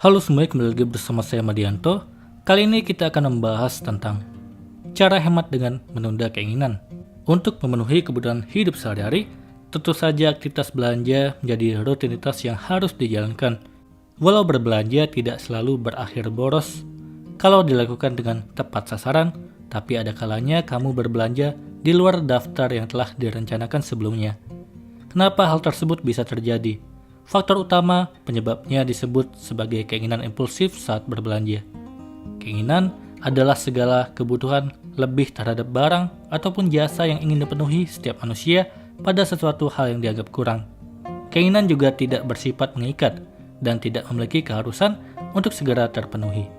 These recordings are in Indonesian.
Halo semuanya, kembali lagi bersama saya Madianto. Kali ini kita akan membahas tentang cara hemat dengan menunda keinginan. Untuk memenuhi kebutuhan hidup sehari-hari, tentu saja aktivitas belanja menjadi rutinitas yang harus dijalankan. Walau berbelanja tidak selalu berakhir boros kalau dilakukan dengan tepat sasaran, tapi ada kalanya kamu berbelanja di luar daftar yang telah direncanakan sebelumnya. Kenapa hal tersebut bisa terjadi? Faktor utama penyebabnya disebut sebagai keinginan impulsif saat berbelanja. Keinginan adalah segala kebutuhan lebih terhadap barang ataupun jasa yang ingin dipenuhi setiap manusia pada sesuatu hal yang dianggap kurang. Keinginan juga tidak bersifat mengikat dan tidak memiliki keharusan untuk segera terpenuhi.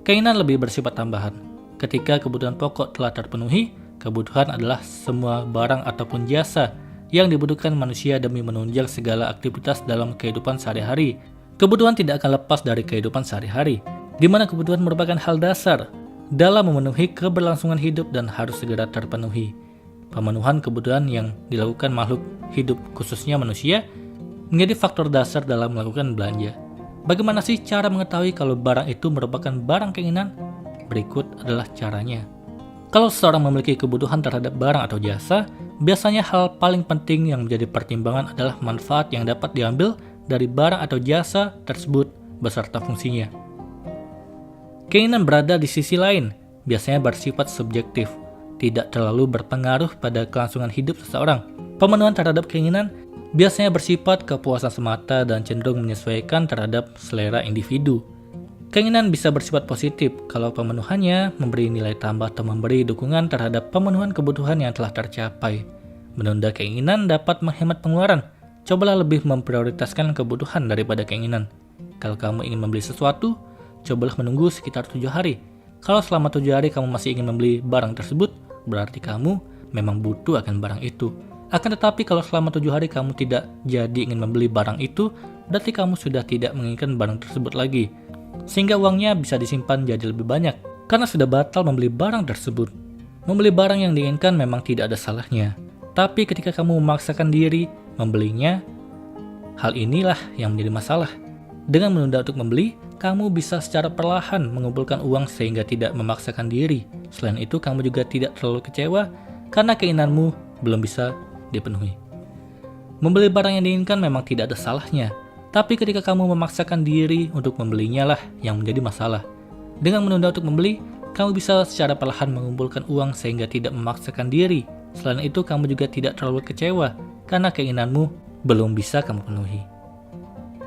Keinginan lebih bersifat tambahan. Ketika kebutuhan pokok telah terpenuhi, kebutuhan adalah semua barang ataupun jasa yang dibutuhkan manusia demi menunjang segala aktivitas dalam kehidupan sehari-hari. Kebutuhan tidak akan lepas dari kehidupan sehari-hari, di mana kebutuhan merupakan hal dasar dalam memenuhi keberlangsungan hidup dan harus segera terpenuhi. Pemenuhan kebutuhan yang dilakukan makhluk hidup, khususnya manusia, menjadi faktor dasar dalam melakukan belanja. Bagaimana sih cara mengetahui kalau barang itu merupakan barang keinginan? Berikut adalah caranya. Kalau seseorang memiliki kebutuhan terhadap barang atau jasa, biasanya hal paling penting yang menjadi pertimbangan adalah manfaat yang dapat diambil dari barang atau jasa tersebut beserta fungsinya. Keinginan berada di sisi lain, biasanya bersifat subjektif, tidak terlalu berpengaruh pada kelangsungan hidup seseorang. Pemenuhan terhadap keinginan biasanya bersifat kepuasan semata dan cenderung menyesuaikan terhadap selera individu. Keinginan bisa bersifat positif kalau pemenuhannya memberi nilai tambah atau memberi dukungan terhadap pemenuhan kebutuhan yang telah tercapai. Menunda keinginan dapat menghemat pengeluaran. Cobalah lebih memprioritaskan kebutuhan daripada keinginan. Kalau kamu ingin membeli sesuatu, cobalah menunggu sekitar 7 hari. Kalau selama 7 hari kamu masih ingin membeli barang tersebut, berarti kamu memang butuh akan barang itu. Akan tetapi kalau selama 7 hari kamu tidak jadi ingin membeli barang itu, berarti kamu sudah tidak menginginkan barang tersebut lagi. Sehingga uangnya bisa disimpan jadi lebih banyak karena sudah batal membeli barang tersebut. Membeli barang yang diinginkan memang tidak ada salahnya, tapi ketika kamu memaksakan diri membelinya, hal inilah yang menjadi masalah. Dengan menunda untuk membeli, kamu bisa secara perlahan mengumpulkan uang sehingga tidak memaksakan diri. Selain itu, kamu juga tidak terlalu kecewa karena keinginanmu belum bisa dipenuhi. Membeli barang yang diinginkan memang tidak ada salahnya, tapi ketika kamu memaksakan diri untuk membelinya lah yang menjadi masalah. Dengan menunda untuk membeli, kamu bisa secara perlahan mengumpulkan uang sehingga tidak memaksakan diri. Selain itu, kamu juga tidak terlalu kecewa karena keinginanmu belum bisa kamu penuhi.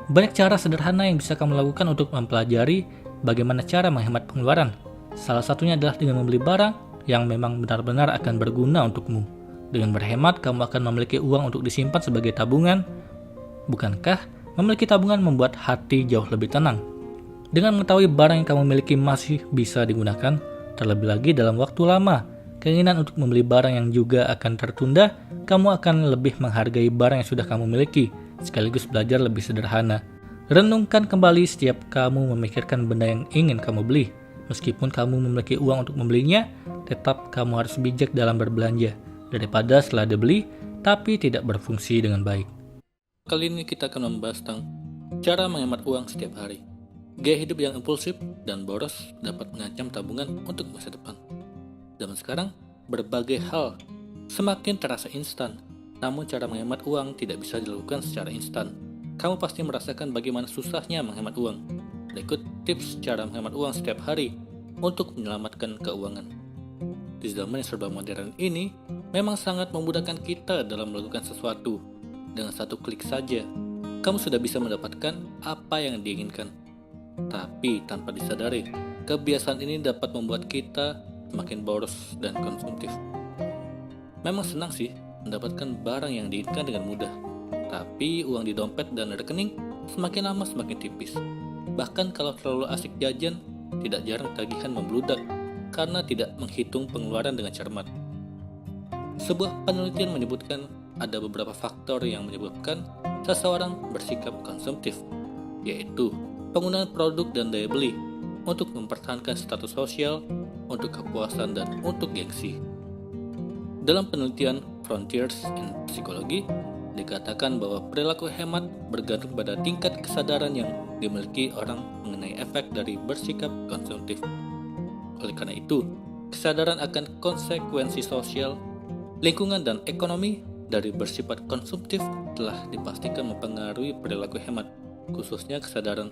Banyak cara sederhana yang bisa kamu lakukan untuk mempelajari bagaimana cara menghemat pengeluaran. Salah satunya adalah dengan membeli barang yang memang benar-benar akan berguna untukmu. Dengan berhemat, kamu akan memiliki uang untuk disimpan sebagai tabungan. Bukankah memiliki tabungan membuat hati jauh lebih tenang? Dengan mengetahui barang yang kamu miliki masih bisa digunakan, terlebih lagi dalam waktu lama, keinginan untuk membeli barang yang juga akan tertunda, kamu akan lebih menghargai barang yang sudah kamu miliki, sekaligus belajar lebih sederhana. Renungkan kembali setiap kamu memikirkan benda yang ingin kamu beli. Meskipun kamu memiliki uang untuk membelinya, tetap kamu harus bijak dalam berbelanja, daripada setelah dibeli, tapi tidak berfungsi dengan baik. Kali ini kita akan membahas tentang cara menghemat uang setiap hari. Gaya hidup yang impulsif dan boros dapat mengancam tabungan untuk masa depan. Zaman sekarang, berbagai hal semakin terasa instan, namun cara menghemat uang tidak bisa dilakukan secara instan. Kamu pasti merasakan bagaimana susahnya menghemat uang. Berikut tips cara menghemat uang setiap hari untuk menyelamatkan keuangan. Di zaman yang serba modern ini, memang sangat memudahkan kita dalam melakukan sesuatu. Dengan satu klik saja, kamu sudah bisa mendapatkan apa yang diinginkan. Tapi tanpa disadari, kebiasaan ini dapat membuat kita semakin boros dan konsumtif. Memang senang sih mendapatkan barang yang diinginkan dengan mudah, tapi uang di dompet dan rekening semakin lama semakin tipis. Bahkan kalau terlalu asik jajan, tidak jarang tagihan membludak karena tidak menghitung pengeluaran dengan cermat. Sebuah penelitian menyebutkan ada beberapa faktor yang menyebabkan seseorang bersikap konsumtif, yaitu penggunaan produk dan daya beli untuk mempertahankan status sosial, untuk kepuasan, dan untuk gengsi. Dalam penelitian Frontiers in Psychology, dikatakan bahwa perilaku hemat bergantung pada tingkat kesadaran yang dimiliki orang mengenai efek dari bersikap konsumtif. Oleh karena itu, kesadaran akan konsekuensi sosial, lingkungan, dan ekonomi dari bersifat konsumtif telah dipastikan mempengaruhi perilaku hemat. Khususnya kesadaran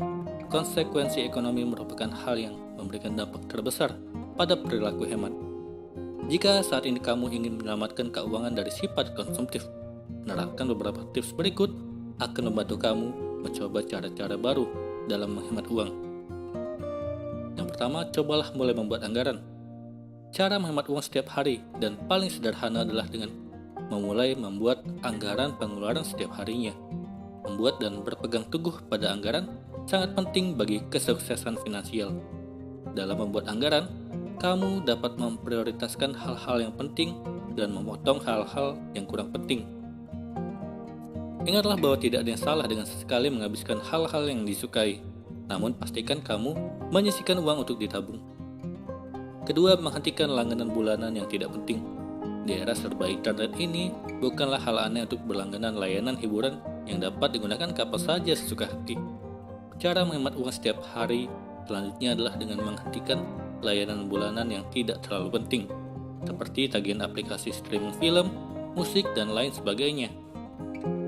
konsekuensi ekonomi merupakan hal yang memberikan dampak terbesar pada perilaku hemat. Jika saat ini kamu ingin menyelamatkan keuangan dari sifat konsumtif, menerapkan beberapa tips berikut akan membantu kamu mencoba cara-cara baru dalam menghemat uang. Yang pertama, cobalah mulai membuat anggaran. Cara menghemat uang setiap hari dan paling sederhana adalah dengan memulai membuat anggaran pengeluaran setiap harinya. Membuat dan berpegang teguh pada anggaran sangat penting bagi kesuksesan finansial. Dalam membuat anggaran, kamu dapat memprioritaskan hal-hal yang penting dan memotong hal-hal yang kurang penting. Ingatlah bahwa tidak ada yang salah dengan sesekali menghabiskan hal-hal yang disukai, namun pastikan kamu menyisihkan uang untuk ditabung. Kedua, menghentikan langganan bulanan yang tidak penting. Di era serba internet ini, bukanlah hal aneh untuk berlangganan layanan hiburan yang dapat digunakan kapan saja sesuka hati. Cara menghemat uang setiap hari selanjutnya adalah dengan menghentikan layanan bulanan yang tidak terlalu penting, seperti tagihan aplikasi streaming film, musik, dan lain sebagainya.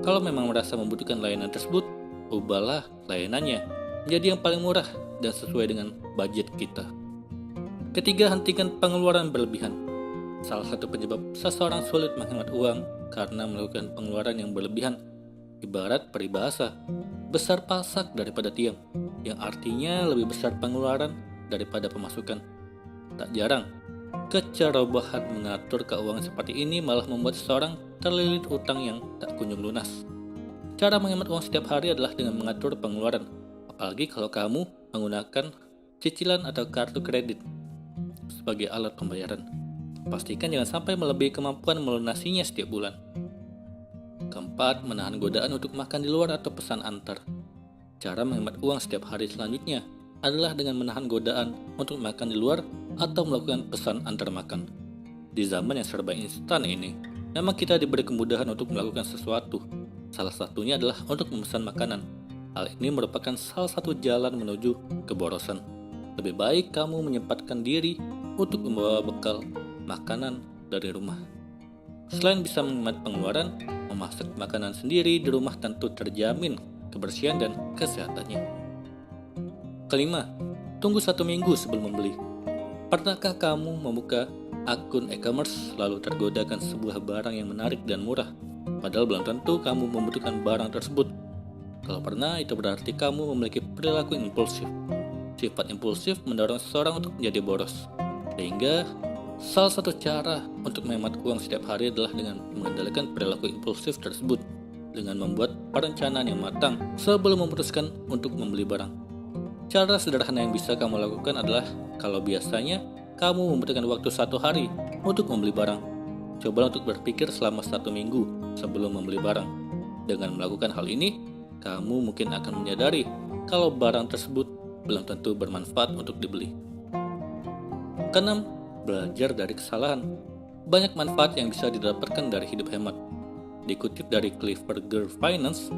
Kalau memang merasa membutuhkan layanan tersebut, ubahlah layanannya menjadi yang paling murah dan sesuai dengan budget kita. Ketiga, hentikan pengeluaran berlebihan. Salah satu penyebab seseorang sulit menghemat uang karena melakukan pengeluaran yang berlebihan. Ibarat peribahasa, besar pasak daripada tiang, yang artinya lebih besar pengeluaran daripada pemasukan. Tak jarang, kecerobohan mengatur keuangan seperti ini malah membuat seseorang terlilit utang yang tak kunjung lunas. Cara menghemat uang setiap hari adalah dengan mengatur pengeluaran, apalagi kalau kamu menggunakan cicilan atau kartu kredit sebagai alat pembayaran. Pastikan jangan sampai melebihi kemampuan melunasinya setiap bulan. Keempat, menahan godaan untuk makan di luar atau pesan antar. Cara menghemat uang setiap hari selanjutnya adalah dengan menahan godaan untuk makan di luar atau melakukan pesan antar makan. Di zaman yang serba instan ini, memang kita diberi kemudahan untuk melakukan sesuatu. Salah satunya adalah untuk memesan makanan. Hal ini merupakan salah satu jalan menuju keborosan. Lebih baik kamu menyempatkan diri untuk membawa bekal makanan dari rumah. Selain bisa menghemat pengeluaran, memasak makanan sendiri di rumah tentu terjamin kebersihan dan kesehatannya. Kelima, tunggu 1 minggu sebelum membeli. Pernahkah kamu membuka akun e-commerce lalu tergodakan sebuah barang yang menarik dan murah, padahal belum tentu kamu membutuhkan barang tersebut? Kalau pernah, itu berarti kamu memiliki perilaku impulsif. Sifat impulsif mendorong seseorang untuk menjadi boros. Sehingga, salah satu cara untuk menghemat uang setiap hari adalah dengan mengendalikan perilaku impulsif tersebut, dengan membuat perencanaan yang matang sebelum memutuskan untuk membeli barang. Cara sederhana yang bisa kamu lakukan adalah, kalau biasanya kamu membutuhkan waktu 1 hari untuk membeli barang, coba untuk berpikir selama 1 minggu sebelum membeli barang. Dengan melakukan hal ini, kamu mungkin akan menyadari kalau barang tersebut belum tentu bermanfaat untuk dibeli. Keenam, belajar dari kesalahan. Banyak manfaat yang bisa didapatkan dari hidup hemat. Dikutip dari Clifford Finance,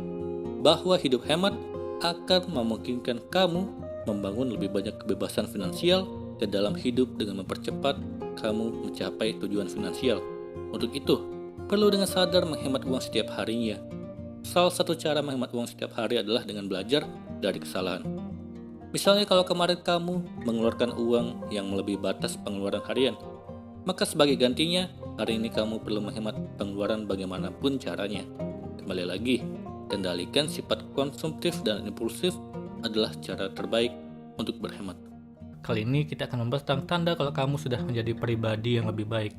bahwa hidup hemat akan memungkinkan kamu membangun lebih banyak kebebasan finansial ke dalam hidup dengan mempercepat kamu mencapai tujuan finansial. Untuk itu, perlu dengan sadar menghemat uang setiap harinya. Salah satu cara menghemat uang setiap hari adalah dengan belajar dari kesalahan. Misalnya kalau kemarin kamu mengeluarkan uang yang melebihi batas pengeluaran harian, maka sebagai gantinya, hari ini kamu perlu menghemat pengeluaran bagaimanapun caranya. Kembali lagi, kendalikan sifat konsumtif dan impulsif adalah cara terbaik untuk berhemat. Kali ini kita akan membahas tentang tanda kalau kamu sudah menjadi pribadi yang lebih baik.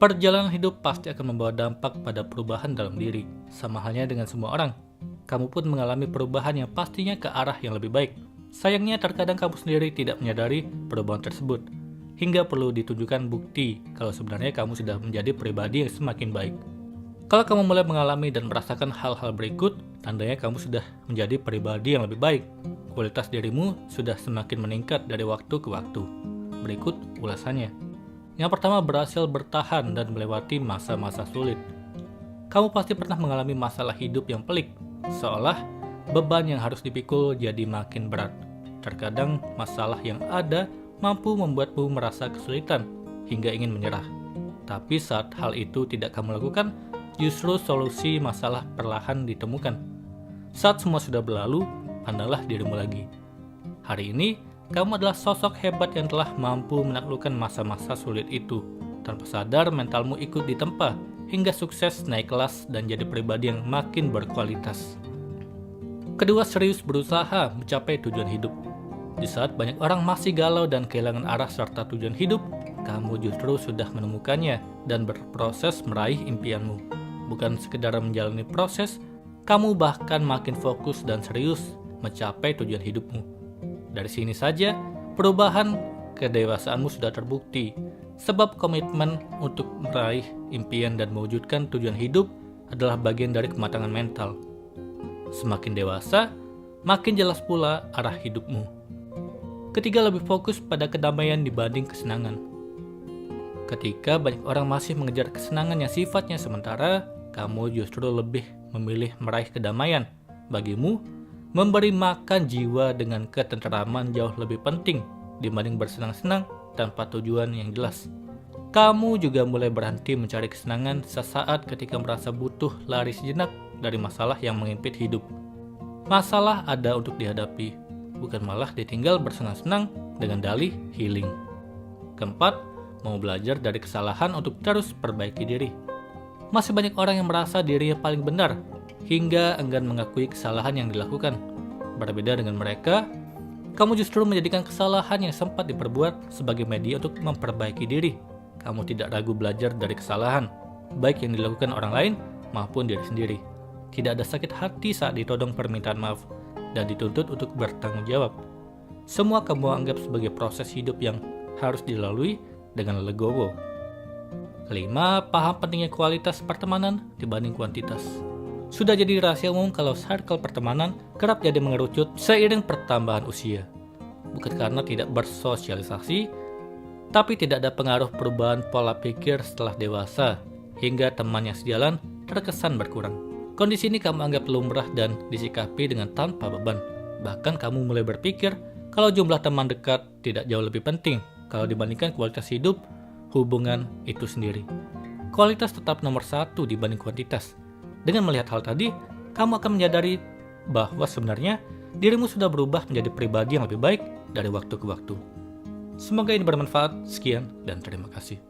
Perjalanan hidup pasti akan membawa dampak pada perubahan dalam diri. Sama halnya dengan semua orang, kamu pun mengalami perubahan yang pastinya ke arah yang lebih baik. Sayangnya terkadang kamu sendiri tidak menyadari perubahan tersebut, hingga perlu ditunjukkan bukti kalau sebenarnya kamu sudah menjadi pribadi yang semakin baik. Kalau kamu mulai mengalami dan merasakan hal-hal berikut, tandanya kamu sudah menjadi pribadi yang lebih baik. Kualitas dirimu sudah semakin meningkat dari waktu ke waktu. Berikut ulasannya. Yang pertama, berhasil bertahan dan melewati masa-masa sulit. Kamu pasti pernah mengalami masalah hidup yang pelik, seolah beban yang harus dipikul jadi makin berat. Terkadang masalah yang ada mampu membuatmu merasa kesulitan hingga ingin menyerah. Tapi saat hal itu tidak kamu lakukan, justru solusi masalah perlahan ditemukan. Saat semua sudah berlalu, pandanglah dirimu lagi. Hari ini, kamu adalah sosok hebat yang telah mampu menaklukkan masa-masa sulit itu. Tanpa sadar, mentalmu ikut ditempa, hingga sukses naik kelas dan jadi pribadi yang makin berkualitas. Kedua, serius berusaha mencapai tujuan hidup. Di saat banyak orang masih galau dan kehilangan arah serta tujuan hidup, kamu justru sudah menemukannya dan berproses meraih impianmu. Bukan sekedar menjalani proses, kamu bahkan makin fokus dan serius mencapai tujuan hidupmu. Dari sini saja, perubahan kedewasaanmu sudah terbukti, sebab komitmen untuk meraih impian dan mewujudkan tujuan hidup adalah bagian dari kematangan mental. Semakin dewasa, makin jelas pula arah hidupmu. Ketiga, lebih fokus pada kedamaian dibanding kesenangan. Ketika banyak orang masih mengejar kesenangan yang sifatnya sementara, kamu justru lebih memilih meraih kedamaian. Bagimu, memberi makan jiwa dengan ketenteraman jauh lebih penting dibanding bersenang-senang tanpa tujuan yang jelas. Kamu juga mulai berhenti mencari kesenangan sesaat ketika merasa butuh lari sejenak dari masalah yang mengimpit hidup. Masalah ada untuk dihadapi, bukan malah ditinggal bersenang-senang dengan dalih healing. Keempat, mau belajar dari kesalahan untuk terus perbaiki diri. Masih banyak orang yang merasa dirinya paling benar, hingga enggan mengakui kesalahan yang dilakukan. Berbeda dengan mereka, kamu justru menjadikan kesalahan yang sempat diperbuat sebagai media untuk memperbaiki diri. Kamu tidak ragu belajar dari kesalahan, baik yang dilakukan orang lain maupun diri sendiri. Tidak ada sakit hati saat ditodong permintaan maaf dan dituntut untuk bertanggung jawab. Semua kamu anggap sebagai proses hidup yang harus dilalui dengan legowo. Kelima, paham pentingnya kualitas pertemanan dibanding kuantitas. Sudah jadi rahasia umum kalau circle pertemanan kerap jadi mengerucut seiring pertambahan usia. Bukan karena tidak bersosialisasi, tapi tidak ada pengaruh perubahan pola pikir setelah dewasa, hingga teman yang sejalan terkesan berkurang. Kondisi ini kamu anggap lumrah dan disikapi dengan tanpa beban. Bahkan kamu mulai berpikir kalau jumlah teman dekat tidak jauh lebih penting kalau dibandingkan kualitas hidup hubungan itu sendiri. Kualitas tetap nomor satu dibanding kuantitas. Dengan melihat hal tadi, kamu akan menyadari bahwa sebenarnya dirimu sudah berubah menjadi pribadi yang lebih baik dari waktu ke waktu. Semoga ini bermanfaat. Sekian dan terima kasih.